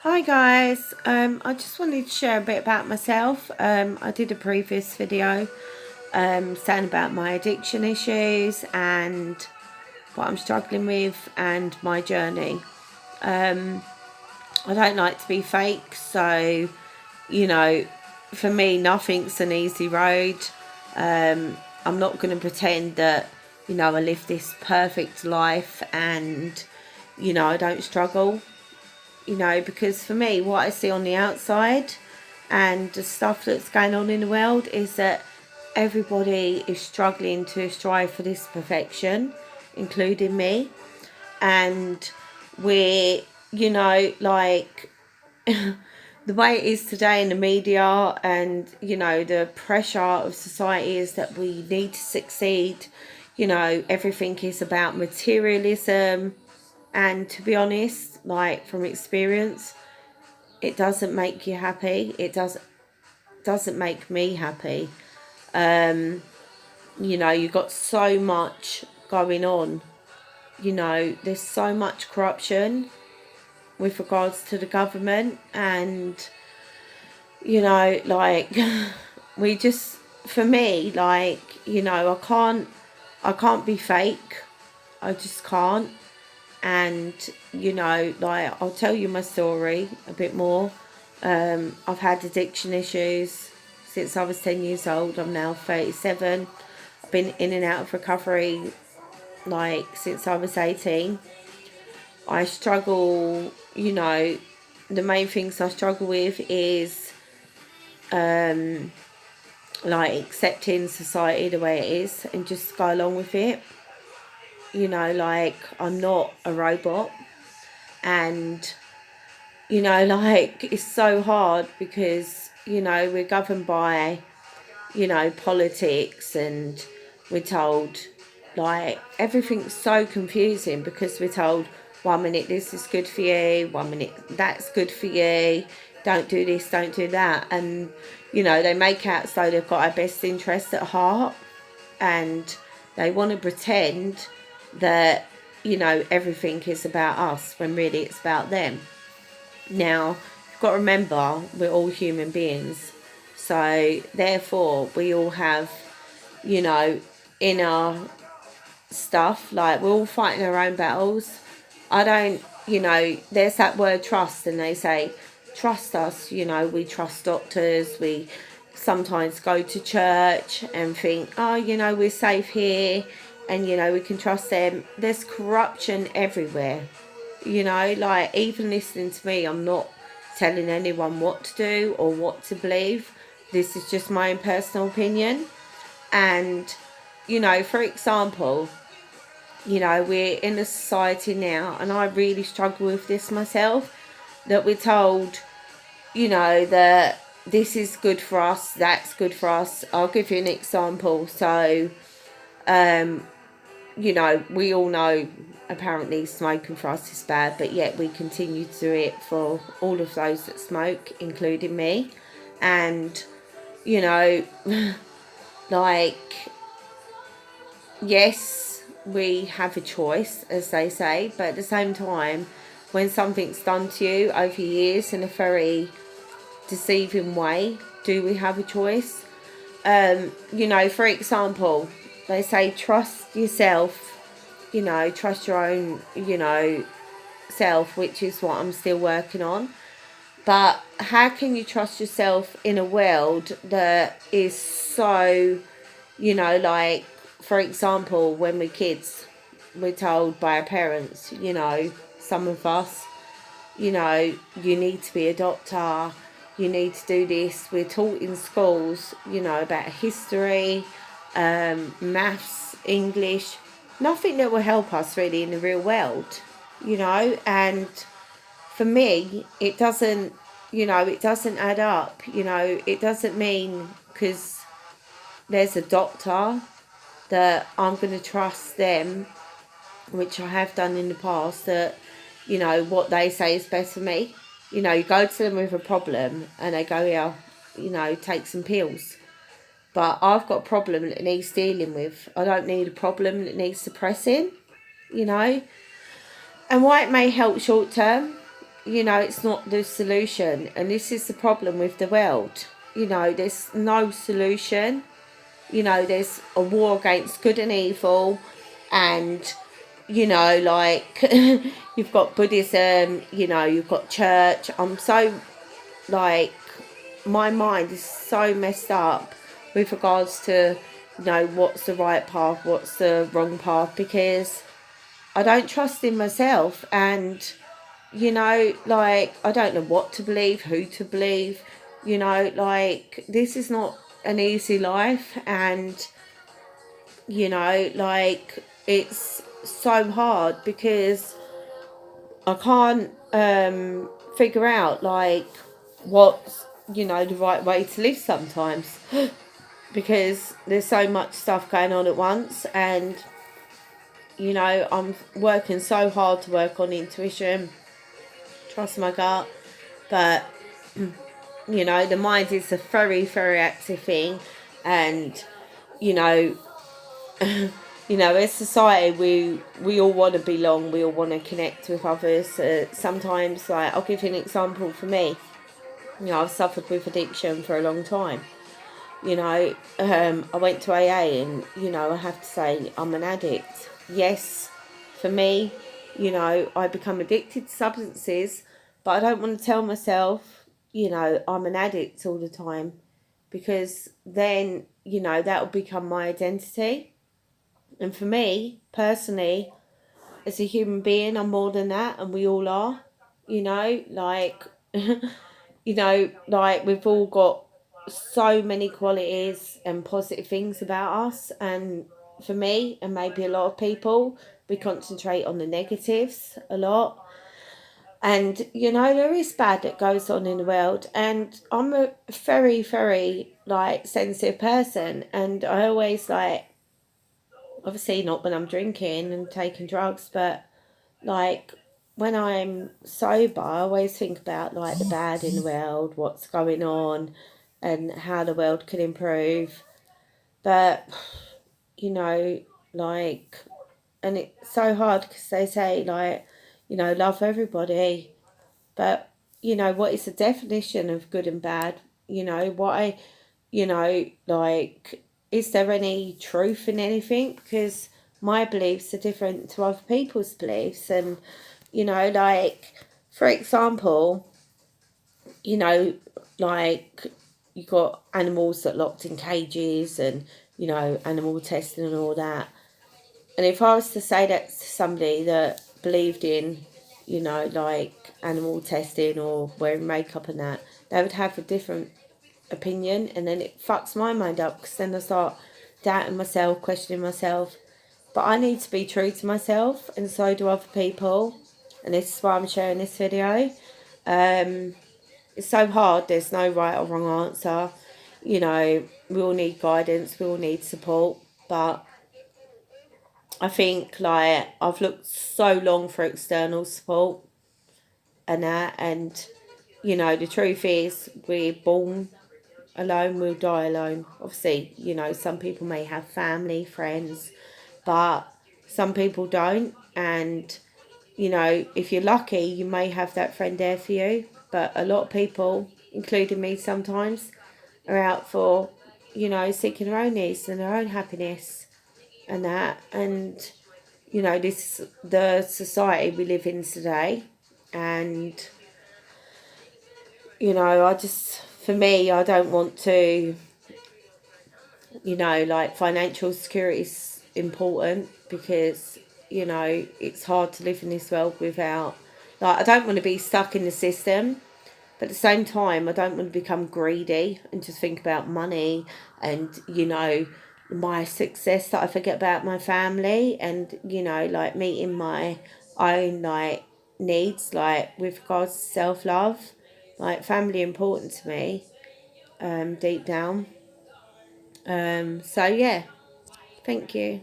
Hi guys, I just wanted to share a bit about myself. I did a previous video saying about my addiction issues and what I'm struggling with and my journey. I don't like to be fake, so you know, for me nothing's an easy road. I'm not going to pretend that I live this perfect life and I don't struggle. Because for me, what I see on the outside and the stuff that's going on in the world is that everybody is struggling to strive for this perfection, including me. And we're, like the way it is today in the media and, the pressure of society is that we need to succeed. Everything is about materialism. And to be honest, like from experience, it doesn't make you happy. It doesn't make me happy. You've got so much going on. There's so much corruption with regards to the government, and like we just, for me, like, I can't be fake. I just can't. And like, I'll tell you my story a bit more. I've had addiction issues since I was 10 years old. I'm now 37. I've been in and out of recovery like since I was 18. I struggle, the main things I struggle with is like accepting society the way it is and just go along with it. Like, I'm not a robot. And like, it's so hard because we're governed by politics, and we're told, like, everything's so confusing because we're told 1 minute this is good for you, 1 minute that's good for you, don't do this, don't do that. And they make out as though they've got our best interests at heart, and they want to pretend that everything is about us when really it's about them. Now, you've got to remember, we're all human beings, so therefore we all have inner stuff. Like, we're all fighting our own battles. I don't, there's that word trust, and they say trust us. We trust doctors. We sometimes go to church and think, oh, we're safe here, and we can trust them. There's corruption everywhere. Like, even listening to me, I'm not telling anyone what to do or what to believe. This is just my own personal opinion. And for example, we're in a society now, and I really struggle with this myself, that we're told that this is good for us, that's good for us. I'll give you an example. So we all know apparently smoking for us is bad, but yet we continue to do it for all of those that smoke, including me. And like, yes, we have a choice, as they say, but at the same time, when something's done to you over years in a very deceiving way, do we have a choice? For example, they say trust yourself, trust your own, self, which is what I'm still working on. But how can you trust yourself in a world that is so, like, for example, when we're kids, we're told by our parents, some of us, you need to be a doctor, you need to do this. We're taught in schools, about history, maths, English, nothing that will help us really in the real world, and for me, it doesn't, it doesn't add up. It doesn't mean because there's a doctor that I'm going to trust them, which I have done in the past, that, what they say is best for me. You go to them with a problem and they go, yeah, take some pills. But I've got a problem that needs dealing with. I don't need a problem that needs suppressing, And while it may help short term, you know, it's not the solution. And this is the problem with the world. You know, there's no solution. You know, there's a war against good and evil, and you know, like you've got Buddhism, you know, you've got church. I'm so like, my mind is so messed up with regards to, you know, what's the right path, what's the wrong path, because I don't trust in myself. And you know, like, I don't know what to believe, who to believe. You know, like, this is not an easy life. And you know, like, it's so hard because I can't figure out like what's, you know, the right way to live sometimes because there's so much stuff going on at once. And you know, I'm working so hard to work on intuition, trust my gut, but you know, the mind is a very, very active thing. And you know, you know, as society, we all want to belong, we all want to connect with others. Sometimes, like, I'll give you an example. For me, you know, I've suffered with addiction for a long time. You know, I went to AA, and you know, I have to say I'm an addict. Yes, for me, you know, I become addicted to substances, but I don't want to tell myself, you know, I'm an addict all the time, because then, you know, that will become my identity. And for me, personally, as a human being, I'm more than that, and we all are. You know, like, you know, like, we've all got so many qualities and positive things about us. And for me, and maybe a lot of people, we concentrate on the negatives a lot. And, you know, there is bad that goes on in the world. And I'm a very, very, like, sensitive person. And I always, like, obviously not when I'm drinking and taking drugs, but like when I'm sober, I always think about like the bad in the world, what's going on, and how the world can improve. But you know, like, and it's so hard because they say like, you know, love everybody, but you know, what is the definition of good and bad? You know, why, you know, like, is there any truth in anything? Because my beliefs are different to other people's beliefs. And, you know, like, for example, you know, like, you got animals that locked in cages and, you know, animal testing and all that. And if I was to say that to somebody that believed in, you know, like animal testing or wearing makeup and that, they would have a different opinion. And then it fucks my mind up because then I start doubting myself, questioning myself. But I need to be true to myself, and so do other people. And this is why I'm sharing this video. It's so hard. There's no right or wrong answer. You know, we all need guidance. We all need support. But I think, like, I've looked so long for external support and that. And, you know, the truth is we're born alone, we'll die alone. Obviously, you know, some people may have family, friends, but some people don't. And, you know, if you're lucky, you may have that friend there for you. But a lot of people, including me sometimes, are out for, you know, seeking their own needs and their own happiness and that. And, you know, this the society we live in today. And, you know, I just, for me, I don't want to, you know, like, financial security is important because, you know, it's hard to live in this world without, like, I don't want to be stuck in the system, but at the same time, I don't want to become greedy and just think about money and, you know, my success, that I forget about my family and, you know, like, meeting my own, like, needs, like, with regards to self-love. Like, family important to me, deep down. So yeah, thank you.